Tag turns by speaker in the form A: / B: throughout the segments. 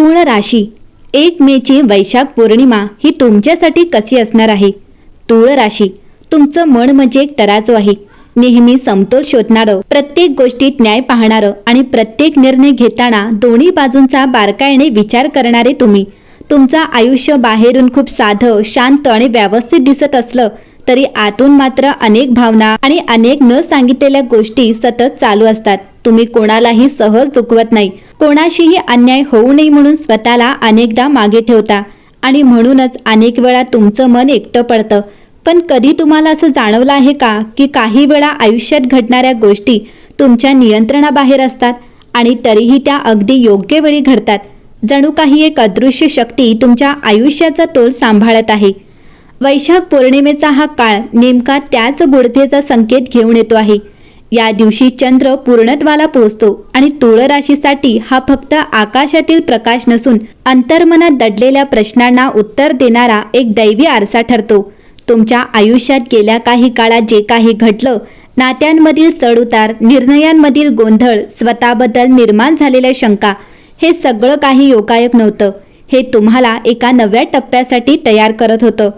A: तूळ राशी 1 मेची वैशाख पौर्णिमा ही तुमच्यासाठी कशी असणार आहे? तूळ राशी, तुमचं मन म्हणजे एक तराजू आहे. नेहमी समतोल शोधणारं, प्रत्येक गोष्टीत न्याय पाहणारं आणि प्रत्येक निर्णय घेताना दोन्ही बाजूंचा बारकाईने विचार करणारे तुम्ही. तुमचं आयुष्य बाहेरून खूप साधं, शांत आणि व्यवस्थित दिसत असलं तरी आतून मात्र अनेक भावना आणि अनेक न सांगितलेल्या गोष्टी सतत चालू असतात. तुम्ही कोणालाही सहज दुखवत नाही, कोणाशीही अन्याय होऊ नये म्हणून स्वतःला अनेकदा मागे ठेवता आणि म्हणूनच अनेक वेळा तुमचं मन एकटं पडतं. पण कधी तुम्हाला असं जाणवलं आहे का की काही वेळा आयुष्यात घडणाऱ्या गोष्टी तुमच्या नियंत्रणाबाहेर असतात आणि तरीही त्या अगदी योग्य वेळी घडतात? जणू काही एक अदृश्य शक्ती तुमच्या आयुष्याचा तोल सांभाळत आहे. वैशाख पौर्णिमेचा हा काळ नेमका त्याच बुडतेचा संकेत घेऊन येतो आहे. या दिवशी चंद्र पूर्णत्वाला पोहोचतो आणि तूळ राशीसाठी हा फक्त आकाशातील प्रकाश नसून अंतर्मनात दडलेल्या प्रश्नांना उत्तर देणारा एक दैवी आरसा ठरतो. तुमच्या आयुष्यात गेल्या काही काळात जे काही घडलं, नात्यांमधील चढउतार, निर्णयांमधील गोंधळ, स्वतःबद्दल निर्माण झालेल्या शंका, हे सगळं काही योगायोग नव्हतं. हे तुम्हाला एका नव्या टप्प्यासाठी तयार करत होतं.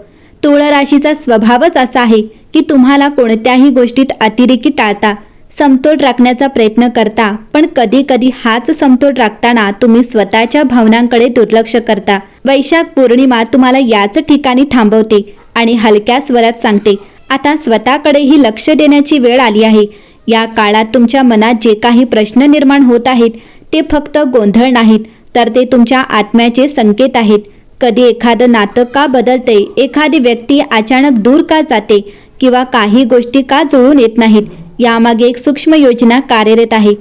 A: तूळ राशीचा स्वभावच असा आहे की तुम्हाला कोणत्याही गोष्टीत अतिरेकी टाळता, समतोल राखण्याचा प्रयत्न करता, पण कधी कधी हाच समतोल राखताना तुम्ही स्वतःच्या भावनांकडे दुर्लक्ष करता. वैशाख पौर्णिमा तुम्हाला याच ठिकाणी थांबवते आणि हलक्या स्वरात सांगते, आता स्वतःकडेही लक्ष देण्याची वेळ आली आहे. या काळात तुमच्या मनात जे काही प्रश्न निर्माण होत आहेत ते फक्त गोंधळ नाहीत, तर ते तुमच्या आत्म्याचे संकेत आहेत. कधी एखादं नातं का बदलते, एखादी व्यक्ती अचानक दूर का जाते किंवा काही गोष्टी का जुळून येत नाहीत, यामागे एक सूक्ष्म योजना कार्यरत आहे.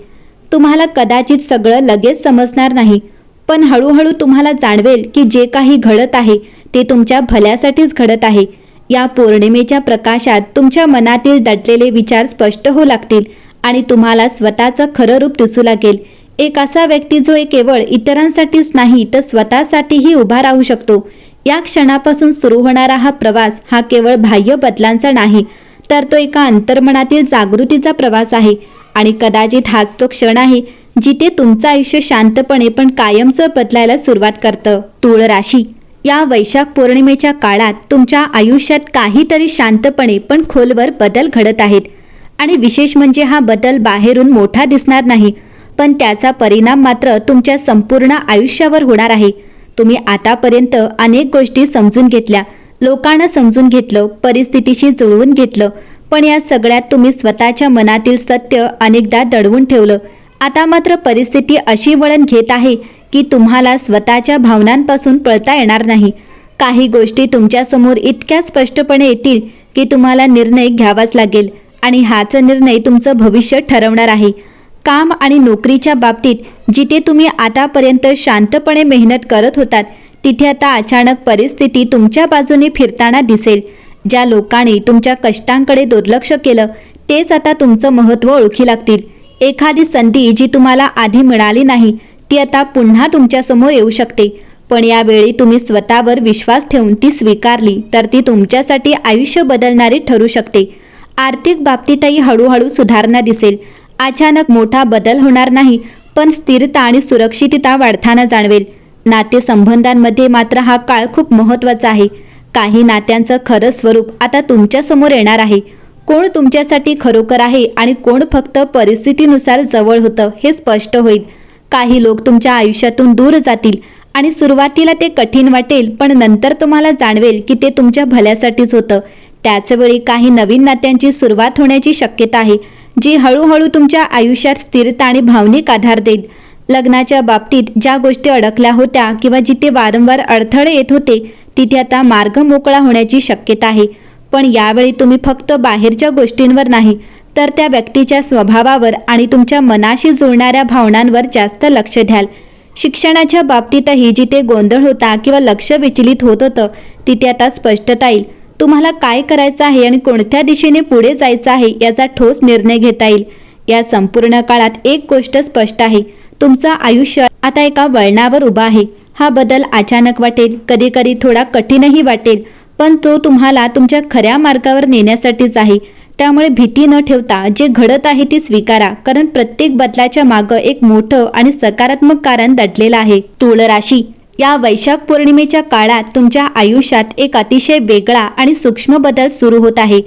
A: तुम्हाला कदाचित सगळं लगेच समजणार नाही, पण हळूहळू तुम्हाला जाणवेल की जे काही घडत आहे ते तुमच्या भल्यासाठीच घडत आहे. या पौर्णिमेच्या प्रकाशात तुमच्या मनातील दडलेले विचार स्पष्ट होऊ लागतील आणि तुम्हाला स्वतःचं खरं रूप दिसू लागेल. एक असा व्यक्ती जो केवळ इतरांसाठीच नाही तर स्वतःसाठीही उभा राहू शकतो. या क्षणापासून सुरू होणारा हा प्रवास हा केवळ बाह्य बदलांचा नाही, तर तो एका अंतर्मनातील जागृतीचा प्रवास आहे. आणि कदाचित हाच तो क्षण आहे जिथे तुमचं आयुष्य शांतपणे पण कायमचं बदलायला सुरुवात करतं. तूळ राशी, या वैशाख पौर्णिमेच्या काळात तुमच्या आयुष्यात काहीतरी शांतपणे पण खोलवर बदल घडत आहेत. आणि विशेष म्हणजे हा बदल बाहेरून मोठा दिसणार नाही, पण त्याचा परिणाम मात्र तुमच्या संपूर्ण आयुष्यावर होणार आहे. तुम्ही आतापर्यंत अनेक गोष्टी समजून घेतल्या, लोकांना समजून घेतलं, परिस्थितीशी जुळवून घेतलं, पण या सगळ्यात तुम्ही स्वतःच्या मनातील सत्य अनेकदा दडवून ठेवलं. आता मात्र परिस्थिती अशी वळण घेत आहे की तुम्हाला स्वतःच्या भावनांपासून पळता येणार नाही. काही गोष्टी तुमच्यासमोर इतक्या स्पष्टपणे येतील की तुम्हाला निर्णय घ्यावाच लागेल आणि हाच निर्णय तुमचं भविष्य ठरवणार आहे. काम आणि नोकरीच्या बाबतीत जिथे तुम्ही आतापर्यंत शांतपणे मेहनत करत होतात, तिथे आता अचानक परिस्थिती तुमच्या बाजूने फिरताना दिसेल. ज्या लोकांनी तुमच्या कष्टांकडे दुर्लक्ष केलं तेच आता तुमचं महत्त्व ओळखी लागतील. एखादी संधी जी तुम्हाला आधी मिळाली नाही ती आता पुन्हा तुमच्यासमोर येऊ शकते, पण यावेळी तुम्ही स्वतःवर विश्वास ठेवून ती स्वीकारली तर ती तुमच्यासाठी आयुष्य बदलणारी ठरू शकते. आर्थिक बाबतीतही हळूहळू सुधारणा दिसेल. अचानक मोठा बदल होणार नाही, पण स्थिरता आणि सुरक्षितता वाढताना जाणवेल. नातेसंबंधांमध्ये मात्र हा काळ खूप महत्त्वाचा आहे. काही नात्यांचं खरं स्वरूप आता तुमच्यासमोर येणार आहे. कोण तुमच्यासाठी खरोखर आहे आणि कोण फक्त परिस्थितीनुसार जवळ होतं हे स्पष्ट होईल. काही लोक तुमच्या आयुष्यातून दूर जातील आणि सुरुवातीला ते कठीण वाटेल, पण नंतर तुम्हाला जाणवेल की ते तुमच्या भल्यासाठीच होतं. त्याचवेळी काही नवीन नात्यांची सुरुवात होण्याची शक्यता आहे जी हळूहळू तुमच्या आयुष्यात स्थिरता आणि भावनिक आधार देईल. लग्नाच्या बाबतीत ज्या गोष्टी अडकल्या होत्या किंवा जिथे वारंवार अडथळे येत होते तिथे आता मार्ग मोकळा होण्याची शक्यता आहे. पण यावेळी तुम्ही फक्त बाहेरच्या गोष्टींवर नाही तर त्या व्यक्तीच्या स्वभावावर आणि तुमच्या मनाशी जुळणाऱ्या भावनांवर जास्त लक्ष द्याल. शिक्षणाच्या बाबतीतही जिथे गोंधळ होता किंवा लक्ष विचलित होत होतं तिथे आता स्पष्टता येईल. तुम्हाला काय करायचं आहे आणि कोणत्या दिशेने पुढे जायचं आहे याचा ठोस निर्णय घेता येईल. या संपूर्ण काळात एक गोष्ट स्पष्ट आहे, तुमचं आयुष्य आता एका वळणावर उभा आहे. हा बदल अचानक वाटेल, कधी कधी थोडा कठीणही वाटेल, पण तो तुम्हाला तुमच्या खऱ्या मार्गावर नेण्यासाठीच आहे. त्यामुळे भीती न ठेवता जे घडत आहे ते स्वीकारा, कारण प्रत्येक बदलाच्या मागं एक मोठं आणि सकारात्मक कारण दडलेलं आहे. तुळ राशी, या वैशाख पौर्णिमेच्या काळात तुमच्या आयुष्यात एक अतिशय वेगळा आणि सूक्ष्म बदल सुरू होत आहे.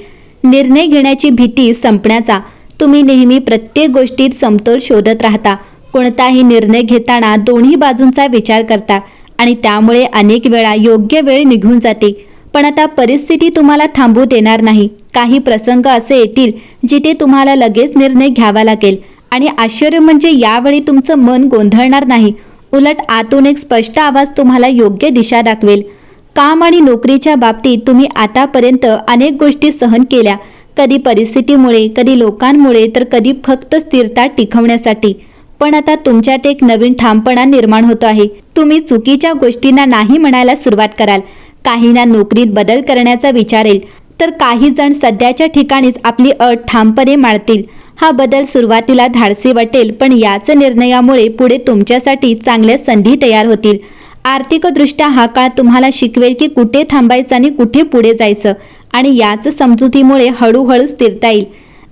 A: निर्णय घेण्याची भीती संपण्याचा. तुम्ही नेहमी प्रत्येक गोष्टीत समतोल शोधत राहता. कोणताही निर्णय घेताना दोन्ही बाजूंचा विचार करता आणि त्यामुळे अनेक वेळा योग्य वेळ निघून जाते. पण आता परिस्थिती तुम्हाला थांबू देणार नाही. काही प्रसंग असे येतील जिथे तुम्हाला लगेच निर्णय घ्यावा लागेल आणि आश्चर्य म्हणजे यावेळी तुमचं मन गोंधळणार नाही. उलट आतून एक स्पष्ट आवाज तुम्हाला योग्य दिशा दाखवेल. काम आणि नोकरीच्या बाबतीत तुम्ही आतापर्यंत अनेक गोष्टी सहन केल्या, कधी परिस्थितीमुळे, कधी लोकांमुळे, तर कधी फक्त स्थिरता टिकवण्यासाठी. पण आता तुमच्यात एक नवीन ठामपणा निर्माण होतो आहे. तुम्ही चुकीच्या गोष्टींना नाही म्हणायला सुरुवात कराल. काहींना नोकरीत बदल करण्याचा विचार येईल, तर काही जण सध्याच्या ठिकाणीच आपली अट ठामपणे मांडतील. हा बदल सुरुवातीला धाडसी वाटेल, पण याच निर्णयामुळे पुढे तुमच्यासाठी चांगल्या संधी तयार होतील. आर्थिकदृष्ट्या हा काळ तुम्हाला शिकवेल की कुठे थांबायचं आणि कुठे पुढे जायचं, आणि याच समजुतीमुळे हळूहळू स्थिरता येईल.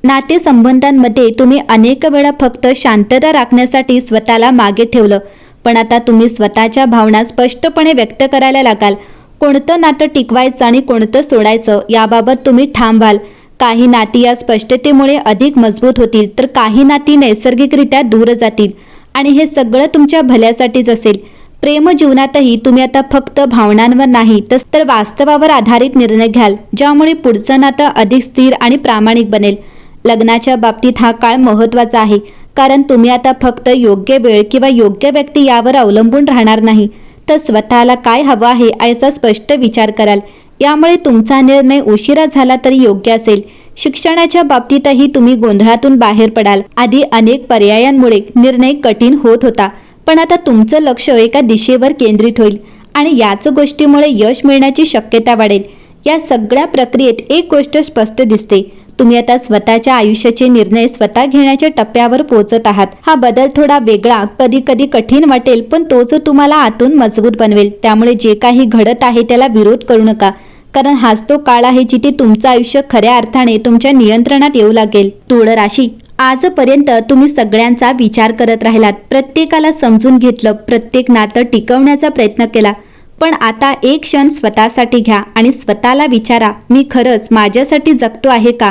A: नातेसंबंधांमध्ये तुम्ही अनेक वेळा फक्त शांतता राखण्यासाठी स्वतःला मागे ठेवलं, पण आता तुम्ही स्वतःच्या भावना स्पष्टपणे व्यक्त करायला लागाल. कोणतं नातं टिकवायचं आणि कोणतं सोडायचं याबाबत तुम्ही ठाम व्हाल. काही नाती या स्पष्टतेमुळे अधिक मजबूत होतील, तर काही नाती नैसर्गिकरित्या दूर जातील, आणि हे सगळं तुमच्या भल्यासाठीच असेल. प्रेम जीवनातही तुम्ही आता फक्त भावनांवर नाही तर वास्तवावर आधारित निर्णय घ्याल, ज्यामुळे पुढचं नातं अधिक स्थिर आणि प्रामाणिक बनेल. लग्नाच्या बाबतीत हा काळ महत्त्वाचा आहे, कारण तुम्ही आता फक्त योग्य वेळ किंवा योग्य व्यक्ती यावर अवलंबून राहणार नाही, तर स्वतःला काय हवं आहे याचा स्पष्ट विचार कराल. यामुळे तुमचा निर्णय उशिरा झाला तरी योग्य असेल. शिक्षणाच्या बाबतीतही तुम्ही गोंधळातून बाहेर पडाल. आधी अनेक पर्यायांमुळे निर्णय कठीण होत होता, पण आता तुमचं लक्ष एका दिशेवर केंद्रित होईल आणि याच गोष्टीमुळे यश मिळण्याची शक्यता वाढेल. या सगळ्या प्रक्रियेत एक गोष्ट स्पष्ट दिसते, तुम्ही आता स्वतःच्या आयुष्याचे निर्णय स्वतः घेण्याच्या टप्प्यावर पोहोचत आहात. हा बदल थोडा वेगळा, कधी कधी कठीण वाटेल, पण तोच तुम्हाला आतून मजबूत बनवेल. त्यामुळे जे काही घडत आहे त्याला विरोध करू नका, कारण हाच तो काळ आहे जिथे तुमचं आयुष्य खऱ्या अर्थाने तुमच्या नियंत्रणात येऊ लागेल. तुळ राशी, आजपर्यंत तुम्ही सगळ्यांचा विचार करत राहिलात, प्रत्येकाला समजून घेतलं, प्रत्येक नातं टिकवण्याचा प्रयत्न केला. पण आता एक क्षण स्वतःसाठी घ्या आणि स्वतःला विचारा, मी खरंच माझ्यासाठी जगतो आहे का?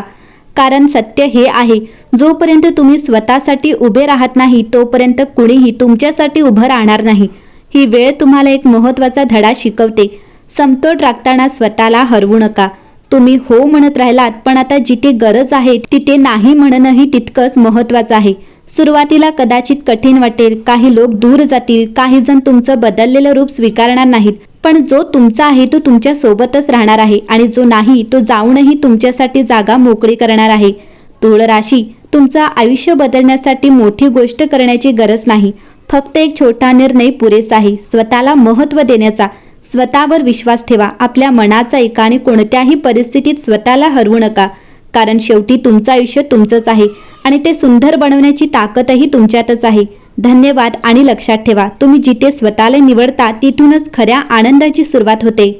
A: कारण सत्य हे आहे, जोपर्यंत तुम्ही स्वतःसाठी उभे राहत नाही तोपर्यंत कुणीही तुमच्यासाठी उभं राहणार नाही. ही वेळ तुम्हाला एक महत्त्वाचा धडा शिकवते. समतोल राखताना स्वतःला हरवू नका. तुम्ही हो म्हणत राहिलात, पण आता जिथे गरज आहे तिथे नाही म्हणणंही तितकंच महत्त्वाचं आहे. सुरुवातीला कदाचित कठीण वाटेल, काही लोक दूर जातील, काही जण तुमचं बदललेलं रूप स्वीकारणार नाहीत, पण जो तुमचा आहे तो तुमच्या सोबतच राहणार आहे, आणि जो नाही तो जाऊनही तुमच्यासाठी जागा मोकळी करणार आहे. तुळ राशी, तुमचं आयुष्य बदलण्यासाठी मोठी गोष्ट करण्याची गरज नाही, फक्त एक छोटा निर्णय पुरेसा आहे. स्वतःला महत्त्व देण्याचा, स्वतःवर विश्वास ठेवा, आपल्या मनाचा ऐका आणि कोणत्याही परिस्थितीत स्वतःला हरवू नका, कारण शेवटी तुमचं आयुष्य तुमचंच आहे आणि ते सुंदर बनवण्याची ताकदही तुमच्यातच आहे. धन्यवाद, आणि लक्षात ठेवा, तुम्ही जिथे स्वतःला निवडता तिथूनच खऱ्या आनंदाची सुरुवात होते.